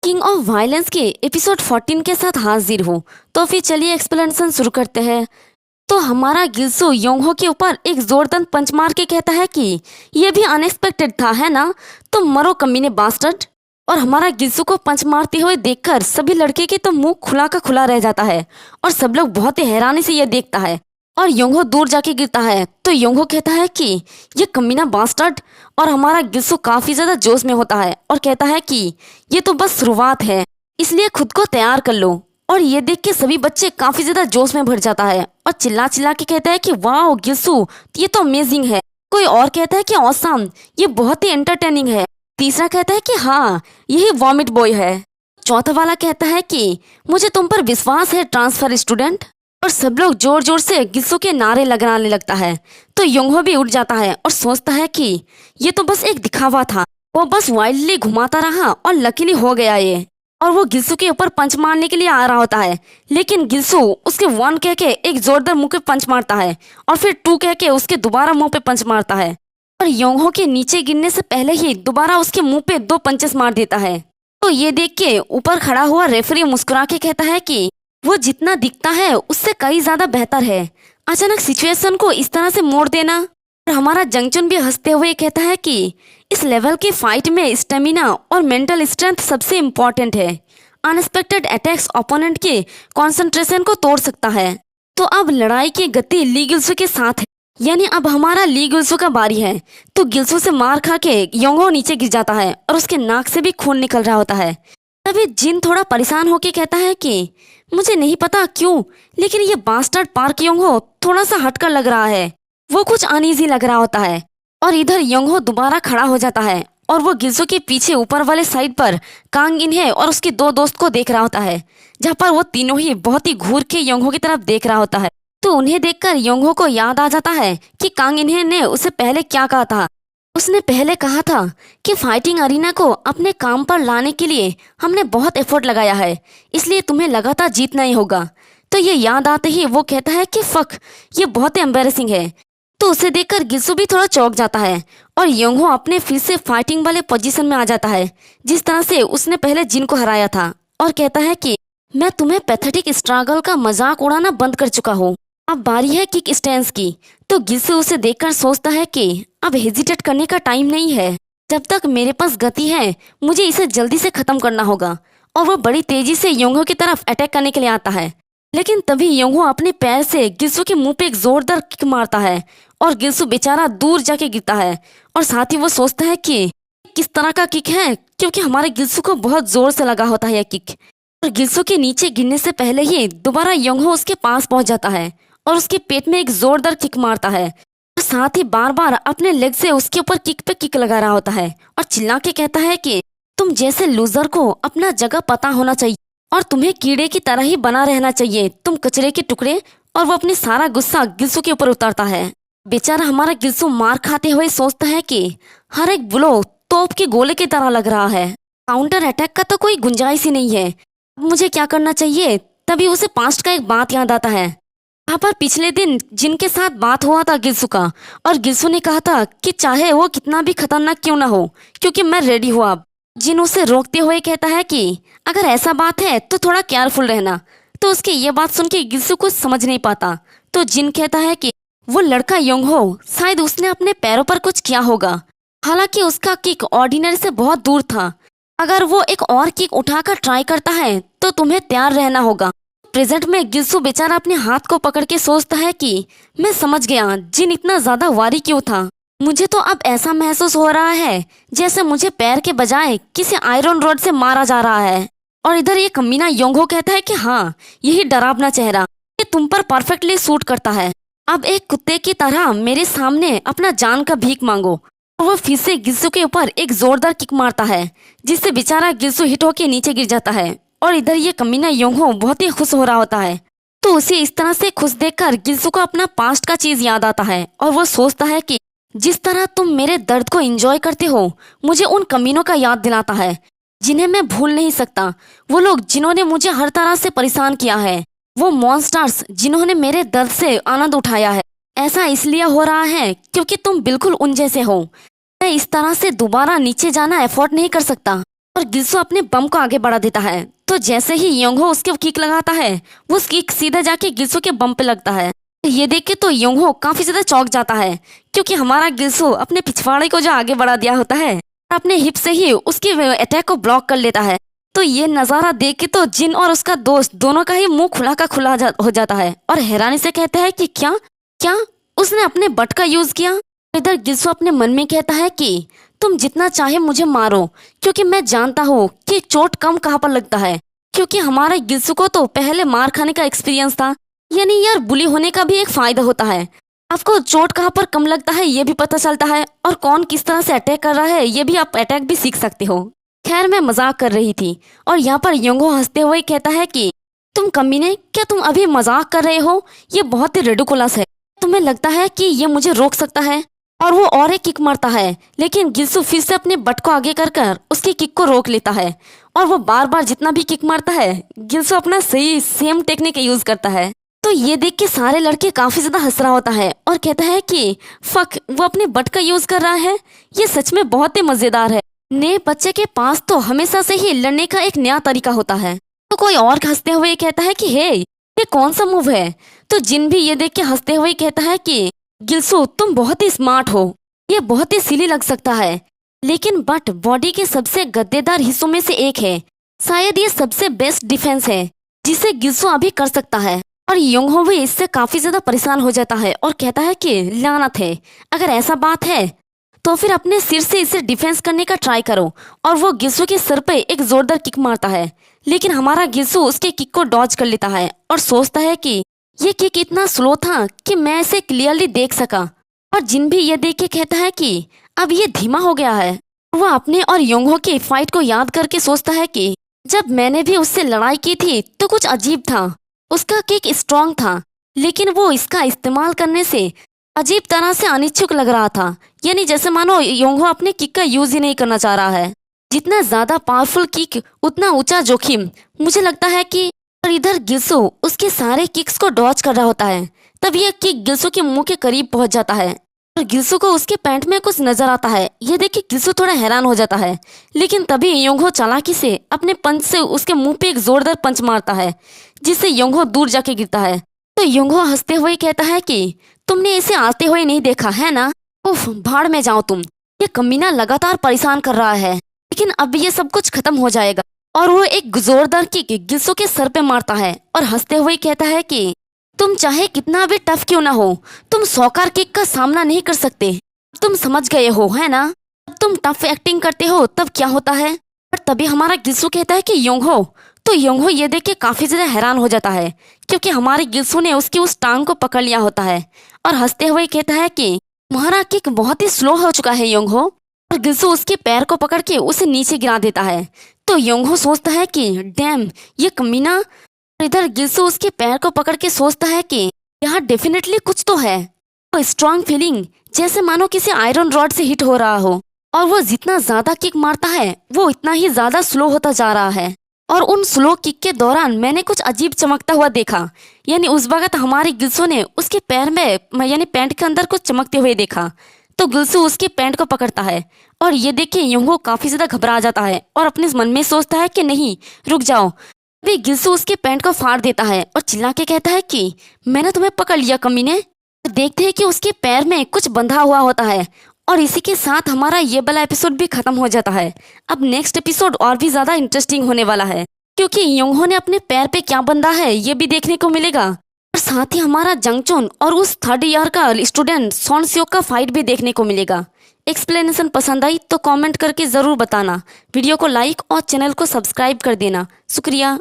King of violence के episode 14 के साथ हाजिर हूँ। तो फिर चलिए एक्सप्लेनेशन शुरू करते हैं। तो हमारा गिल्सू योंगहो के ऊपर एक जोरदार पंच मार के कहता है कि ये भी अनएक्सपेक्टेड था, है ना? तो मरो कमीने बास्टर्ड। और हमारा गिल्सू को पंच मारते हुए देखकर सभी लड़के के तो मुंह खुला का खुला रह जाता है और सब लोग बहुत ही हैरानी से ये देखता है। और योंगहो दूर जाके गिरता है तो योंगहो कहता है कि ये कमीना बास्टर्ड। और हमारा गिल्सू काफी ज्यादा जोश में होता है और कहता है कि ये तो बस शुरुआत है, इसलिए खुद को तैयार कर लो। और ये देख के सभी बच्चे काफी ज्यादा जोश में भर जाता है और चिल्ला चिल्ला के कहता है कि वाह गिल्सू, ये तो अमेजिंग है। कोई और कहता है कि ऑसम, ये बहुत ही एंटरटेनिंग है। तीसरा कहता है कि हाँ, यही वॉमिट बॉय है। चौथा वाला कहता है कि मुझे तुम पर विश्वास है ट्रांसफर स्टूडेंट। और सब लोग जोर जोर से गिल्सू के नारे लगाने लगता है। तो योंगहो भी उठ जाता है और सोचता है कि ये तो बस एक दिखावा था, वो बस वाइल्डली घुमाता रहा और लकीली हो गया ये। और वो गिल्सू के ऊपर पंच मारने के लिए आ रहा होता है, लेकिन गिल्सू उसके 1 कह के एक जोरदार मुंह पे पंच मारता है और फिर 2 कह के उसके दोबारा मुंह पे पंच मारता है। और योंगहो के नीचे गिरने से पहले ही दोबारा उसके मुंह पे 2 पंचेस मार देता है। तो ये देख के ऊपर खड़ा हुआ रेफरी मुस्कुरा के कहता है कि वो जितना दिखता है उससे कई ज्यादा बेहतर है। अचानक सिचुएशन को इस तरह से मोड़ देना। और हमारा जंगचुन भी हंसते हुए कहता है कि इस लेवल की फाइट में स्टेमिना और मेंटल स्ट्रेंथ सबसे इम्पोर्टेंट है। अनएक्सपेक्टेड अटैक्स ओपोनेंट के कंसंट्रेशन को तोड़ सकता है। तो अब लड़ाई की गति ली गिल्सू के साथ है, यानी अब हमारा ली गिल्सू का बारी है। तो गिल्सू से मार खा के योंगहो नीचे गिर जाता है और उसके नाक से भी खून निकल रहा होता है। तभी जिन थोड़ा परेशान होके कहता है कि मुझे नहीं पता क्यों, लेकिन ये बास्टर्ड पार्क योंगहो थोड़ा सा हटकर लग रहा है, वो कुछ अनईजी लग रहा होता है। और इधर योंगहो दोबारा खड़ा हो जाता है और वो गिल्सू के पीछे ऊपर वाले साइड पर कांग इन है और उसके 2 दोस्त को देख रहा होता है, जहाँ पर वो तीनों ही बहुत ही घूर के योंगहो की तरफ देख रहा होता है। तो उन्हें देखकर योंगहो को याद आ जाता है कि कांग इन्हे ने उसे पहले क्या कहा था। उसने पहले कहा था कि फाइटिंग अरीना को अपने काम पर लाने के लिए हमने बहुत एफर्ट लगाया है, इसलिए तुम्हें लगातार जीतना ही होगा। तो ये याद आते ही वो कहता है कि फक, ये बहुत ही एम्बेरसिंग है। तो उसे देखकर गिल्सू भी थोड़ा चौंक जाता है और योंगहो अपने फिर से फाइटिंग वाले पोजीशन में आ जाता है जिस तरह से उसने पहले जिन को हराया था, और कहता है कि मैं तुम्हें पैथेटिक स्ट्रगल का मजाक उड़ाना बंद कर चुका हूँ, अब बारी है किक स्टैंस की। तो गिल्सू उसे देखकर सोचता है कि अब हेजिटेट करने का टाइम नहीं है, जब तक मेरे पास गति है मुझे इसे जल्दी से खत्म करना होगा। और वो बड़ी तेजी से योंगहो की तरफ अटैक करने के लिए आता है, लेकिन तभी योंगहो अपने पैर से गिल्सू के मुंह पे एक जोरदार किक मारता है और गिल्सू बेचारा दूर जाके गिरता है। और साथ ही वो सोचता है कि किस तरह का किक है, क्योंकि हमारे गिल्सू को बहुत जोर से लगा होता है यह किक। और गिल्सू के नीचे गिरने से पहले ही दोबारा योंगहो उसके पास पहुंच जाता है और उसके पेट में एक जोरदार किक मारता है और साथ ही बार बार अपने लेग से उसके ऊपर किक पे किक लगा रहा होता है और चिल्ला के कहता है कि तुम जैसे लूजर को अपना जगह पता होना चाहिए और तुम्हें कीड़े की तरह ही बना रहना चाहिए, तुम कचरे के टुकड़े। और वो अपनी सारा गुस्सा गिल्सू के ऊपर उतारता है। बेचारा हमारा गिल्सू मार खाते हुए सोचता है कि हर एक ब्लो तोप के गोले की तरह लग रहा है, काउंटर अटैक का तो कोई गुंजाइश ही नहीं है, अब मुझे क्या करना चाहिए। तभी उसे पास्ट का एक बात याद आता है, यहाँ पर पिछले दिन जिनके साथ बात हुआ था गिल्सू का, और गिल्सू ने कहा था कि चाहे वो कितना भी खतरनाक क्यों ना हो, क्योंकि मैं रेडी हूँ अब। जिन उसे रोकते हुए कहता है कि अगर ऐसा बात है तो थोड़ा केयरफुल रहना। तो उसकी ये बात सुन के गिल्सू कुछ समझ नहीं पाता। तो जिन कहता है कि वो लड़का योंगहो शायद उसने अपने पैरों पर कुछ किया होगा, हालांकि उसका किक ऑर्डिनरी से बहुत दूर था, अगर वो एक और किक उठाकर ट्राई करता है तो तुम्हें तैयार रहना होगा। प्रेजेंट में गिल्सू बेचारा अपने हाथ को पकड़ के सोचता है कि मैं समझ गया जिन इतना ज्यादा वारी क्यों था, मुझे तो अब ऐसा महसूस हो रहा है जैसे मुझे पैर के बजाय किसी आयरन रॉड से मारा जा रहा है। और इधर ये कमीना योंगहो कहता है कि हाँ, यही डरावना चेहरा ये तुम पर परफेक्टली सूट करता है, अब एक कुत्ते की तरह मेरे सामने अपना जान का भीख मांगो। और वो फिर से गिल्सू के ऊपर एक जोरदार किक मारता है जिससे बेचारा गिल्सू हिट होके नीचे गिर जाता है। और इधर ये कमीना योंगहो बहुत ही खुश हो रहा होता है। तो उसे इस तरह से खुश देखकर गिल्सू को अपना पास्ट का चीज याद आता है और वो सोचता है कि जिस तरह तुम मेरे दर्द को एंजॉय करते हो, मुझे उन कमीनों का याद दिलाता है जिन्हें मैं भूल नहीं सकता, वो लोग जिन्होंने मुझे हर तरह से परेशान किया है, वो मॉन्स्टर्स जिन्होंने मेरे दर्द से आनंद उठाया है। ऐसा इसलिए हो रहा है क्योंकि तुम बिल्कुल उन जैसे हो। मैं इस तरह से दोबारा नीचे जाना एफोर्ड नहीं कर सकता। और गिल्सो अपने बम को आगे बढ़ा देता है। तो जैसे ही योंगहो उसके किक लगाता है, वो किक सीधा जाके गिल्सो के बम पे लगता है। ये देख के तो योंगहो काफी ज्यादा चौंक जाता है, क्योंकि हमारा गिल्सो अपने पिछवाड़े को जो आगे बढ़ा दिया होता है, अपने हिप से ही उसके अटैक को ब्लॉक कर लेता है। तो ये नजारा देख के तो जिन और उसका दोस्त दोनों का ही मुंह खुला का खुला हो जाता है और हैरानी से कहता है कि क्या क्या उसने अपने बट का यूज किया। इधर गिल्सो अपने मन में कहता है कि तुम जितना चाहे मुझे मारो, क्योंकि मैं जानता हूँ कि चोट कम कहाँ पर लगता है। क्योंकि हमारे गिल्सो को तो पहले मार खाने का एक्सपीरियंस था, यानी यार बुली होने का भी एक फायदा होता है। आपको चोट कहाँ पर कम लगता है ये भी पता चलता है, और कौन किस तरह से अटैक कर रहा है ये भी आप अटैक भी सीख सकते हो। खैर मैं मजाक कर रही थी, और यहाँ पर योंगहो हंसते हुए कहता है कि तुम कमीने, क्या तुम अभी मजाक कर रहे हो? ये बहुत ही रेडिकुलस है। तुम्हें लगता है कि ये मुझे रोक सकता है? और वो और एक किक मारता है, लेकिन गिल्सो फिर से अपने बट को आगे कर कर उसकी किक को रोक लेता है। और वो बार बार जितना भी किक मारता है, गिल्सो अपना सही सेम टेक्निक यूज करता है। तो ये देख के सारे लड़के काफी ज्यादा हंस रहा होता है और कहता है कि फक, वो अपने बट का यूज कर रहा है, ये सच में बहुत ही मजेदार है। नए बच्चे के पास तो हमेशा से ही लड़ने का एक नया तरीका होता है। तो कोई और हंसते हुए कहता है कि हे, ये कौन सा मूव है? तो जिन भी ये देख के हंसते हुए कहता है कि गिल्सो तुम बहुत ही स्मार्ट हो, ये बहुत ही सिली लग सकता है, लेकिन बट बॉडी के सबसे गद्देदार हिस्सों में से एक है। शायद ये सबसे बेस्ट डिफेंस है जिसे गिल्सो अभी कर सकता है। और योंगहो भी इससे काफी ज्यादा परेशान हो जाता है और कहता है कि लानत है, अगर ऐसा बात है तो फिर अपने सिर से इसे डिफेंस करने का ट्राई करो। और वो गिल्सो के सर पे एक जोरदार किक मारता है, लेकिन हमारा गिल्सो उसके किक को डॉज कर लेता है और सोचता है कि ये किक इतना स्लो था कि मैं इसे क्लियरली देख सका। और जिन भी ये देख के कहता है कि अब ये धीमा हो गया है। वो अपने और योंगहो की फाइट को याद करके सोचता है कि जब मैंने भी उससे लड़ाई की थी तो कुछ अजीब था, उसका किक स्ट्रांग था, लेकिन वो इसका इस्तेमाल करने से अजीब तरह से अनिच्छुक लग रहा था, यानी जैसे मानो योंगहो अपने किक का यूज ही नहीं करना चाह रहा है। जितना ज्यादा पावरफुल किक उतना ऊंचा जोखिम, मुझे लगता है कि। और इधर गिल्सो उसके सारे किक्स को डॉज कर रहा होता है, तब यह किक गिल्सो के मुंह के करीब पहुंच जाता है और गिल्सो को उसके पैंट में कुछ नजर आता है। ये देख के गिल्सो थोड़ा हैरान हो जाता है, लेकिन तभी योंगहो चालाकी से अपने पंच से उसके मुंह पे एक जोरदार पंच मारता है, जिससे योंगहो दूर जाके गिरता है। तो योंगहो हंसते हुए कहता है कि तुमने इसे आते हुए नहीं देखा है ना? उफ, भाड़ में जाओ तुम, ये कमीना लगातार परेशान कर रहा है, लेकिन अब ये सब कुछ खत्म हो जाएगा। और वो एक जोरदार किक गिल्सो के सर पे मारता है और हंसते हुए कहता है कि तुम चाहे कितना भी टफ क्यों ना हो, तुम सौकार किक का सामना नहीं कर सकते। तुम समझ गए हो है ना? जब तुम टफ एक्टिंग करते हो तब क्या होता है। पर तभी हमारा गिल्सो कहता है कि योंगहो। तो योंगहो ये देख के काफी ज्यादा हैरान हो जाता है, क्योंकि हमारे गिल्सो ने उसकी उस टांग को पकड़ लिया होता है और हंसते हुए कहता है कि तुम्हारा किक बहुत ही स्लो हो चुका है योंगहो। और गिल्सो उसके पैर को पकड़ के उसे नीचे गिरा देता है। तो योंगहो सोचता है कि डैम, ये कमीना। और इधर गिल्सो उसके पैर को पकड़ के सोचता है कि यहाँ डेफिनेटली कुछ तो है। तो स्ट्रांग फीलिंग, जैसे मानो किसी आयरन रॉड से हिट हो रहा हो। और वो जितना ज्यादा किक मारता है वो इतना ही ज्यादा स्लो होता जा रहा है। और उन स्लो किक के दौरान मैंने कुछ अजीब चमकता हुआ देखा, यानी उस वक्त हमारे गिल्सो ने उसके पैर में यानी पैंट के अंदर कुछ चमकते हुए देखा। तो गिल्सो उसके पैंट को पकड़ता है और ये देख के योंगहो काफी ज्यादा घबरा जाता है और अपने मन में सोचता है कि नहीं, रुक जाओ। अभी गिल्सो उसके पैंट को फाड़ देता है और चिल्ला के कहता है कि मैंने तुम्हें पकड़ लिया कमीने। देखते हैं कि उसके पैर में कुछ बंधा हुआ होता है। और इसी के साथ हमारा ये वाला एपिसोड भी खत्म हो जाता है। अब नेक्स्ट एपिसोड और भी ज्यादा इंटरेस्टिंग होने वाला है, क्योंकि योंगहो ने अपने पैर पे क्या बंधा है ये भी देखने को मिलेगा। और साथ ही हमारा जंगचोन और उस थर्ड ईयर का स्टूडेंट सॉन सियोक का फाइट भी देखने को मिलेगा। एक्सप्लेनेशन पसंद आई तो कमेंट करके जरूर बताना। वीडियो को लाइक और चैनल को सब्सक्राइब कर देना। शुक्रिया।